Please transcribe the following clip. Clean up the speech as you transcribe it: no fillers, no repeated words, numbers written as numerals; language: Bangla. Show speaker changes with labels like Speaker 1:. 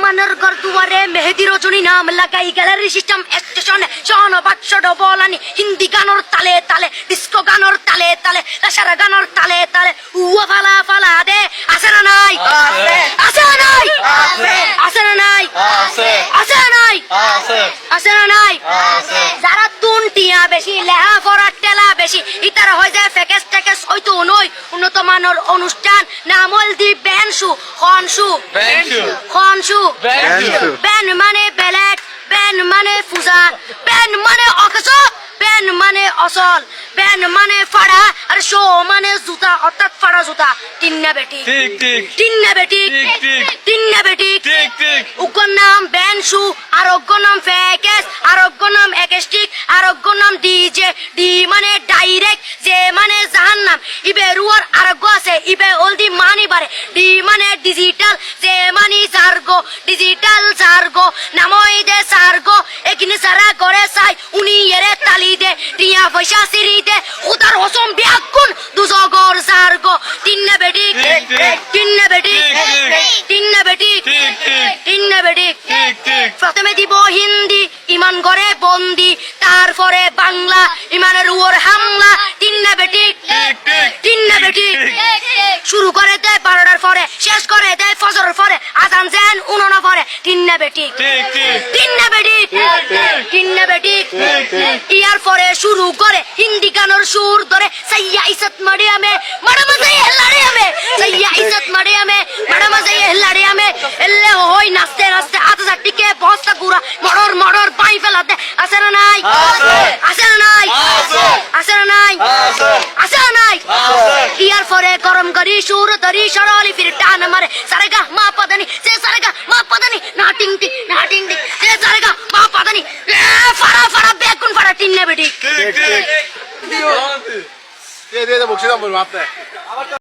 Speaker 1: মানের ঘর দুয়ারে মেহেদি রজনী নাম লাগাই গ্যালারি সিস্টেম স্টেশনে শহন বাক্স ডবলানি হিন্দি গানোর তালে তালে ডিস্কো গানোর তালে তালে লাসারা গানোর তালে তালে উয়া ফালা ফালা দে আছে না নাই আছে না নাই আছে না নাই আছে না নাই আছে না নাই যারা তুনটিয়া বেশি লেহা পড়ার টেলা বেশি ইতারা হয়ে যায় ফ্যাকেস ট্যাকেস হয়তো নই উন্নত মানের অনুষ্ঠান নামল দি বেনশু খনশু খনশু বেন মানে বেলেট বেন মানে ফুজা বেন মানে অকস বেন মানে অসল বেন মানে ফাড়া আর শো মানে জুতা অর্থাৎ ফাড়া জুতা তিন্না বেটি
Speaker 2: ঠিক ঠিক
Speaker 1: তিন্না বেটি
Speaker 2: ঠিক ঠিক
Speaker 1: তিন্না বেটি
Speaker 2: ঠিক ঠিক
Speaker 1: উগ্র নাম বেনশু আরোগ্য নাম ফ্যাকেস আরোগ্য নাম একেস্টিক আরোগ্য নাম ডিজে ডি মানে ডাইরেক্ট যে মানে জাহান্নাম ইবে রুয়ার আরোগ্য আছে ইবে অলদি মানি বারে ডি মানে ডিজিটাল যে মানি সার্গো ডিজিটাল সার্গো নামই দে সার্গো একিনি সারা করে চাই উনি এরে তালি দে টিয়া পয়সা সিরি দে উদার হসম বিয়াকুন দুজগর সার্গো তিন্না বেটি তিন্না বেটি তিন্না বেটি তিন্না বেটি প্রথমে দিব হিন্দি ইমান করে বন্দি তারপরে বাংলা ইমানের উপর হামলা তিন্না বেটি তিন্না বেটি শুরু করে দেয় 12টার পরে শেষ করে দেয় ফজরের পরে আজান যেন উনানা পরে তিন্না বেটি তিন্না বেটি তিন্না বেটি ইয়ার পরে শুরু করে হিন্দি গানের সুর ধরে সাইয়া ইজ্জত মারিয়ামে মাডামা যাই হেলারিয়ামে সাইয়া ইজ্জত মারিয়ামে মাডামা যাই হেলারিয়ামে এলে হই নাচতে নাচতে আতা টিকে বস্তা গুড়া মড়র মড়র পাই ফেলাতে আছে না নাই আছে না নাই আছে না নাই আছে না নাই ইয়ার পরে গরম করি সুর ধরি সরলি ফির টান মারে সারেগা মা পাদানি সে সারেগা মা পাদানি না টিং টিং না টিং টিং সে সারেগা মা পাদানি ফাড়া ফাড়া বেগুন ফাড়া তিন্না বেটি
Speaker 3: ঠিক ঠিক দিয়ে বকশিস আমার মাপতে